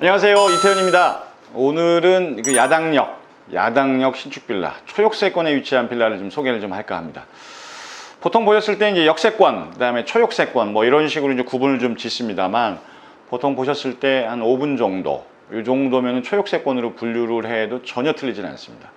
안녕하세요, 이태현입니다. 오늘은 그 야당역 신축 빌라, 초역세권에 위치한 빌라를 좀 소개를 좀 할까 합니다. 보통 보셨을 때 이제 역세권, 그다음에 초역세권 뭐 이런 식으로 이제 구분을 좀 짓습니다만, 보통 보셨을 때 한 5분 정도, 이 정도면 초역세권으로 분류를 해도 전혀 틀리지는 않습니다.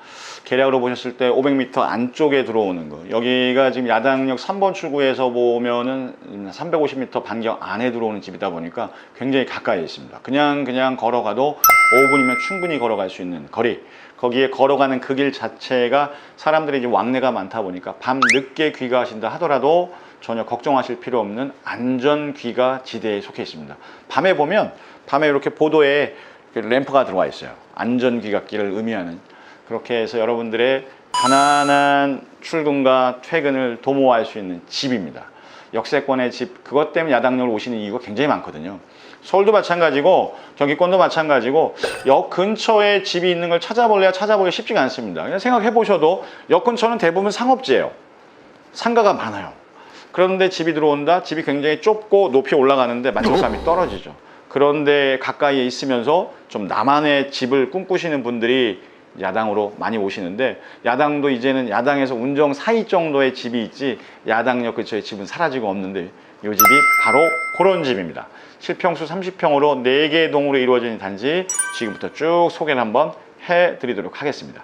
계략으로 보셨을 때 500m 안쪽에 들어오는 거, 여기가 지금 야당역 3번 출구에서 보면은 350m 반경 안에 들어오는 집이다 보니까 굉장히 가까이에 있습니다. 그냥 걸어가도 5분이면 충분히 걸어갈 수 있는 거리, 거기에 걸어가는 그 길 자체가 사람들이 이제 왕래가 많다 보니까 밤 늦게 귀가하신다 하더라도 전혀 걱정하실 필요 없는 안전 귀가 지대에 속해 있습니다. 밤에 보면, 밤에 이렇게 보도에 램프가 들어와 있어요. 안전 귀갓길을 의미하는. 그렇게 해서 여러분들의 편안한 출근과 퇴근을 도모할 수 있는 집입니다. 역세권의 집, 그것 때문에 야당역으로 오시는 이유가 굉장히 많거든요. 서울도 마찬가지고 경기권도 마찬가지고 역 근처에 집이 있는 걸 찾아보기가 쉽지가 않습니다. 그냥 생각해 보셔도 역 근처는 대부분 상업지예요. 상가가 많아요. 그런데 집이 들어온다? 집이 굉장히 좁고 높이 올라가는데 만족감이 떨어지죠. 그런데 가까이에 있으면서 좀 나만의 집을 꿈꾸시는 분들이 야당으로 많이 오시는데, 야당도 이제는 야당에서 운정 사이 정도의 집이 있지 야당역 근처의 집은 사라지고 없는데, 이 집이 바로 그런 집입니다. 7평수 30평으로 4개 동으로 이루어진 단지, 지금부터 쭉 소개를 한번 해드리도록 하겠습니다.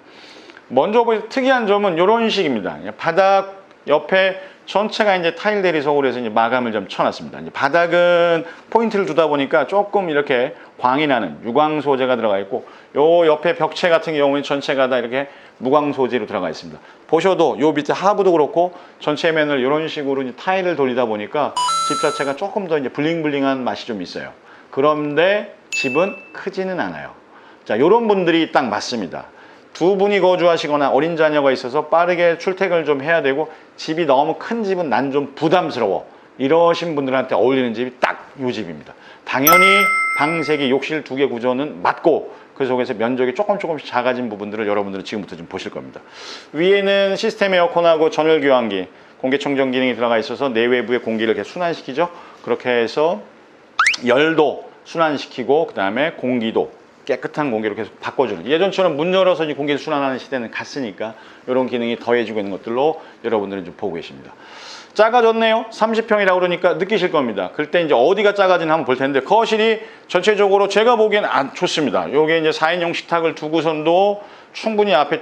먼저 특이한 점은 이런 식입니다. 바닥 옆에 전체가 이제 타일 대리석으로 해서 이제 마감을 좀 쳐놨습니다. 이제 바닥은 포인트를 두다 보니까 조금 이렇게 광이 나는 유광 소재가 들어가 있고, 요 옆에 벽체 같은 경우는 전체가 다 이렇게 무광 소재로 들어가 있습니다. 보셔도 요 밑에 하부도 그렇고 전체 면을 이런 식으로 이제 타일을 돌리다 보니까 집 자체가 조금 더 이제 블링블링한 맛이 좀 있어요. 그런데 집은 크지는 않아요. 자, 요런 분들이 딱 맞습니다. 두 분이 거주하시거나 어린 자녀가 있어서 빠르게 출퇴근을 좀 해야 되고, 집이 너무 큰 집은 난 좀 부담스러워, 이러신 분들한테 어울리는 집이 딱 이 집입니다. 당연히 방 3개, 욕실 2개 구조는 맞고, 그 속에서 면적이 조금씩 작아진 부분들을 여러분들은 지금부터 좀 보실 겁니다. 위에는 시스템 에어컨하고 전열 교환기, 공기청정 기능이 들어가 있어서 내외부의 공기를 이렇게 순환시키죠. 그렇게 해서 열도 순환시키고, 그 다음에 공기도 깨끗한 공기로 계속 바꿔주는, 예전처럼 문 열어서 공기를 순환하는 시대는 갔으니까 이런 기능이 더해지고 있는 것들로 여러분들은 좀 보고 계십니다. 작아졌네요. 30평이라고 그러니까 느끼실 겁니다. 그때 이제 어디가 작아지나 한번 볼 텐데, 거실이 전체적으로 제가 보기엔 좋습니다. 요게 이제 4인용 식탁을 두고선도 충분히 앞에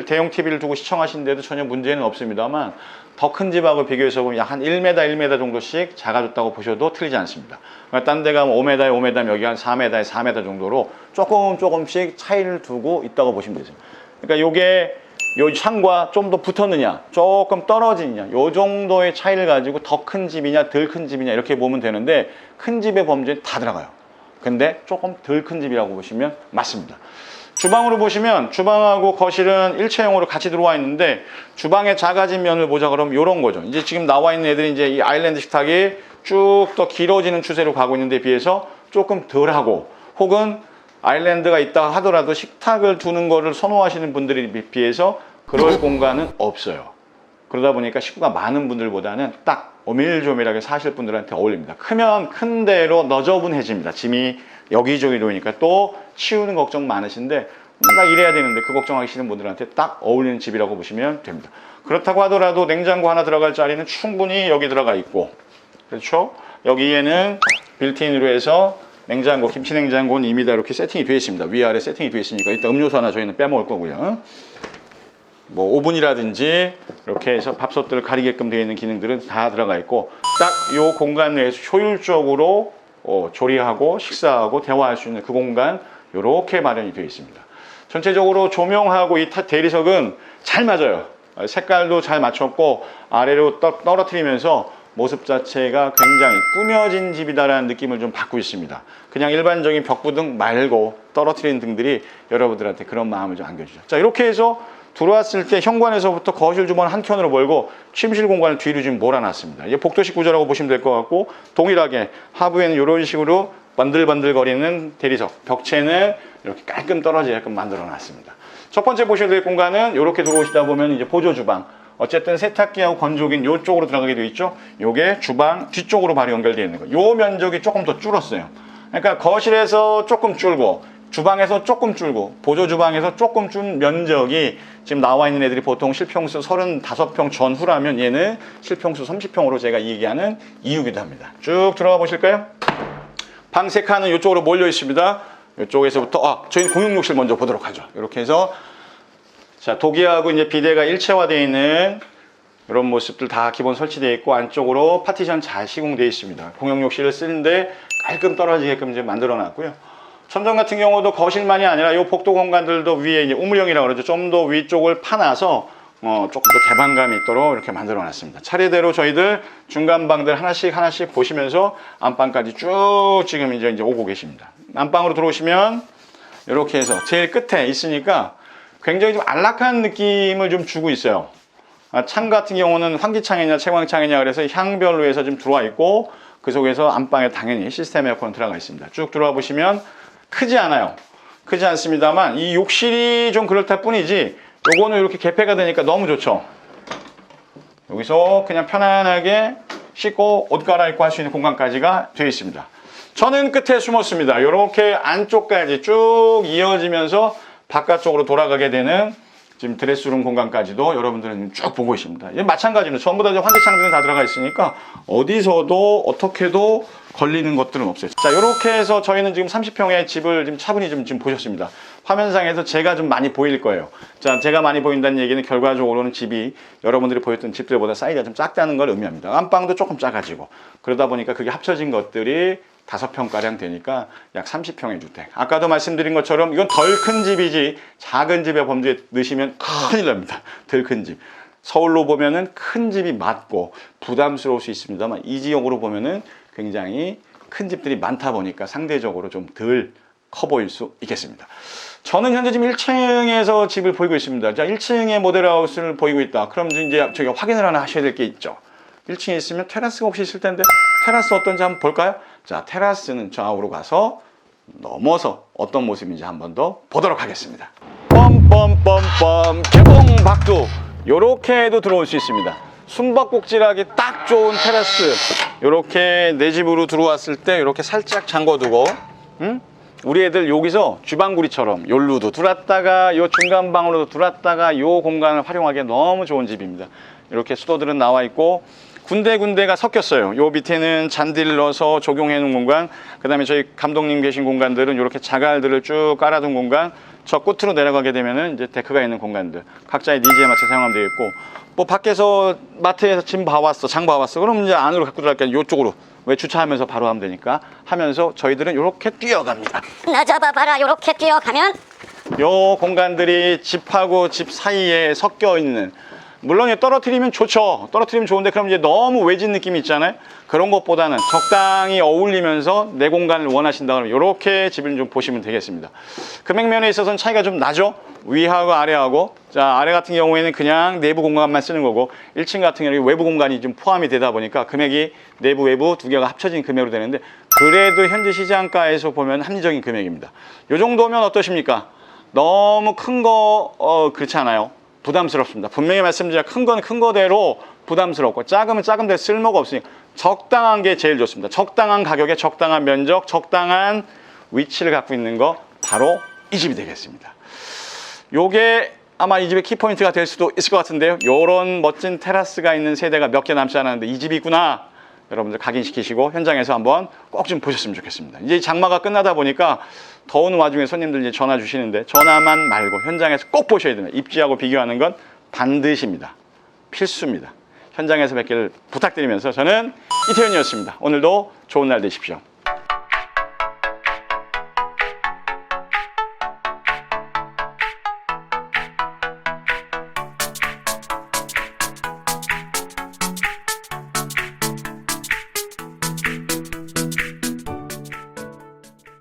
대형 TV를 두고 시청하시는데도 전혀 문제는 없습니다만, 더 큰 집하고 비교해서 보면 약 한 1m 정도씩 작아졌다고 보셔도 틀리지 않습니다. 그러니까 딴 데 가면 5m에 5m, 여기 한 4m에 4m 정도로 조금씩 차이를 두고 있다고 보시면 되죠. 그러니까 요게 요 창과 좀 더 붙었느냐, 조금 떨어지느냐, 요 정도의 차이를 가지고 더 큰 집이냐, 덜 큰 집이냐 이렇게 보면 되는데, 큰 집의 범주에 다 들어가요. 근데 조금 덜 큰 집이라고 보시면 맞습니다. 주방으로 보시면 주방하고 거실은 일체형으로 같이 들어와 있는데, 주방의 작아진 면을 보자 그러면 이런 거죠. 이제 지금 나와 있는 애들이 이제 이 아일랜드 식탁이 쭉 더 길어지는 추세로 가고 있는데 비해서 조금 덜하고, 혹은 아일랜드가 있다 하더라도 식탁을 두는 거를 선호하시는 분들에 비해서 그럴 공간은 없어요. 그러다 보니까 식구가 많은 분들보다는 딱 오밀조밀하게 사실 분들한테 어울립니다. 크면 큰 대로 너저분해집니다. 짐이 여기저기 놓이니까. 또 치우는 걱정 많으신데, 나 이래야 되는데 그 걱정하기 싫은 분들한테 딱 어울리는 집이라고 보시면 됩니다. 그렇다고 하더라도 냉장고 하나 들어갈 자리는 충분히 여기 들어가 있고, 그렇죠? 여기에는 빌트인으로 해서 냉장고, 김치냉장고는 이미 다 이렇게 세팅이 되어 있습니다. 위아래 세팅이 되어 있으니까 일단 음료수 하나 저희는 빼먹을 거고요. 뭐 오븐이라든지 이렇게 해서 밥솥들을 가리게끔 되어 있는 기능들은 다 들어가 있고, 딱 이 공간 내에서 효율적으로 조리하고 식사하고 대화할 수 있는 그 공간, 이렇게 마련이 되어 있습니다. 전체적으로 조명하고 이 대리석은 잘 맞아요. 색깔도 잘 맞췄고, 아래로 떨어뜨리면서 모습 자체가 굉장히 꾸며진 집이다라는 느낌을 좀 받고 있습니다. 그냥 일반적인 벽부등 말고 떨어뜨리는 등들이 여러분들한테 그런 마음을 좀 안겨주죠. 자, 이렇게 해서 들어왔을 때 현관에서부터 거실 주방 한켠으로 몰고 침실 공간을 뒤로 좀 몰아놨습니다. 이게 복도식 구조라고 보시면 될 것 같고, 동일하게 하부에는 이런 식으로 반들반들거리는 대리석, 벽체는 이렇게 깔끔 떨어지게끔 만들어 놨습니다. 첫 번째 보셔야 될 공간은 이렇게 들어오시다 보면 이제 보조 주방, 어쨌든 세탁기하고 건조기는 이쪽으로 들어가게 되어 있죠. 요게 주방 뒤쪽으로 바로 연결되어 있는 거. 요 면적이 조금 더 줄었어요. 그러니까 거실에서 조금 줄고 주방에서 조금 줄고 보조 주방에서 조금 준 면적이 지금 나와 있는 애들이 보통 실평수 35평 전후라면 얘는 실평수 30평으로 제가 얘기하는 이유기도 합니다. 쭉 들어가 보실까요? 방 3칸은 이쪽으로 몰려 있습니다. 이쪽에서부터 저희는 공용욕실 먼저 보도록 하죠. 이렇게 해서 자, 독일하고 이제 비대가 일체화되어 있는 이런 모습들 다 기본 설치되어 있고 안쪽으로 파티션 잘 시공되어 있습니다. 공용욕실을 쓰는데 깔끔 떨어지게끔 이제 만들어 놨고요. 천정 같은 경우도 거실만이 아니라 이 복도 공간들도 위에 이제 우물형이라고 그러죠. 좀 더 위쪽을 파놔서 조금 더 개방감이 있도록 이렇게 만들어 놨습니다. 차례대로 저희들 중간 방들 하나씩 보시면서 안방까지 쭉 지금 이제 오고 계십니다. 안방으로 들어오시면 이렇게 해서 제일 끝에 있으니까 굉장히 좀 안락한 느낌을 좀 주고 있어요. 창 같은 경우는 환기창이냐 채광창이냐 그래서 향별로 해서 좀 들어와 있고 그 속에서 안방에 당연히 시스템 에어컨 들어가 있습니다. 쭉 들어와 보시면 크지 않아요. 크지 않습니다만 이 욕실이 좀 그렇다 뿐이지 요거는 이렇게 개폐가 되니까 너무 좋죠. 여기서 그냥 편안하게 씻고 옷 갈아입고 할 수 있는 공간까지가 되어 있습니다. 저는 끝에 숨었습니다. 이렇게 안쪽까지 쭉 이어지면서 바깥쪽으로 돌아가게 되는 지금 드레스룸 공간까지도 여러분들은 쭉 보고 있습니다. 마찬가지로 전부 다 환기창들은 다 들어가 있으니까 어디서도 어떻게도 걸리는 것들은 없어요. 자, 이렇게 해서 저희는 지금 30평의 집을 지금 차분히 지금 보셨습니다. 화면상에서 제가 좀 많이 보일 거예요. 자, 제가 많이 보인다는 얘기는 결과적으로는 집이 여러분들이 보였던 집들보다 사이즈가 좀 작다는 걸 의미합니다. 안방도 조금 작아지고 그러다 보니까 그게 합쳐진 것들이 5평가량 되니까 약 30평의 주택. 아까도 말씀드린 것처럼 이건 덜 큰 집이지 작은 집에 범죄에 넣으시면 큰일 납니다. 덜 큰 집. 서울로 보면은 큰 집이 맞고 부담스러울 수 있습니다만 이 지역으로 보면은 굉장히 큰 집들이 많다 보니까 상대적으로 좀 덜 커 보일 수 있겠습니다. 저는 현재 지금 1층에서 집을 보이고 있습니다. 자, 1층에 모델하우스를 보이고 있다. 그럼 이제 저희가 확인을 하나 하셔야 될 게 있죠. 1층에 있으면 테라스가 혹시 있을 텐데 테라스 어떤지 한번 볼까요? 자, 테라스는 좌우로 가서 넘어서 어떤 모습인지 한번 더 보도록 하겠습니다. 뻔뻔뻔뻔 개봉 박두 요렇게 도 들어올 수 있습니다. 숨바꼭질하기 딱 좋은 테라스. 요렇게 내 집으로 들어왔을 때 이렇게 살짝 잠궈두고 우리 애들 여기서 주방구리처럼 요루도 들어왔다가 요 중간 방으로도 들어왔다가 요 공간을 활용하기에 너무 좋은 집입니다. 이렇게 수도들은 나와 있고 군데군데가 섞였어요. 요 밑에는 잔디를 넣어서 적용해 놓은 공간, 그 다음에 저희 감독님 계신 공간들은 이렇게 자갈들을 쭉 깔아둔 공간, 저 끝으로 내려가게 되면은 이제 데크가 있는 공간들 각자의 니즈에 맞춰 사용하면 되겠고, 뭐 밖에서 마트에서 짐 봐왔어, 장 봐왔어, 그럼 이제 안으로 갖고 들어갈게 요쪽으로, 왜 주차하면서 바로 하면 되니까 하면서 저희들은 이렇게 뛰어갑니다. 나 잡아봐라. 요렇게 뛰어가면 요 공간들이 집하고 집 사이에 섞여 있는, 물론 떨어뜨리면 좋죠. 떨어뜨리면 좋은데 그럼 이제 너무 외진 느낌이 있잖아요. 그런 것보다는 적당히 어울리면서 내 공간을 원하신다 그러면 이렇게 집을 좀 보시면 되겠습니다. 금액면에 있어서는 차이가 좀 나죠. 위하고 아래하고. 자, 아래 같은 경우에는 그냥 내부 공간만 쓰는 거고 1층 같은 경우는 외부 공간이 좀 포함이 되다 보니까 금액이 내부 외부 두 개가 합쳐진 금액으로 되는데, 그래도 현재 시장가에서 보면 합리적인 금액입니다. 이 정도면 어떠십니까? 너무 큰 거 그렇지 않아요. 부담스럽습니다. 분명히 말씀드리자 큰 건 큰 거대로 부담스럽고 작으면 작은 대로 쓸모가 없으니까 적당한 게 제일 좋습니다. 적당한 가격에 적당한 면적, 적당한 위치를 갖고 있는 거 바로 이 집이 되겠습니다. 요게 아마 이 집의 키포인트가 될 수도 있을 것 같은데요. 요런 멋진 테라스가 있는 세대가 몇 개 남지 않았는데 이 집이 있구나. 여러분들 각인시키시고 현장에서 한번 꼭 좀 보셨으면 좋겠습니다. 이제 장마가 끝나다 보니까 더운 와중에 손님들 이제 전화 주시는데 전화만 말고 현장에서 꼭 보셔야 됩니다. 입지하고 비교하는 건 반드시입니다. 필수입니다. 현장에서 뵙기를 부탁드리면서 저는 이태현이었습니다. 오늘도 좋은 날 되십시오.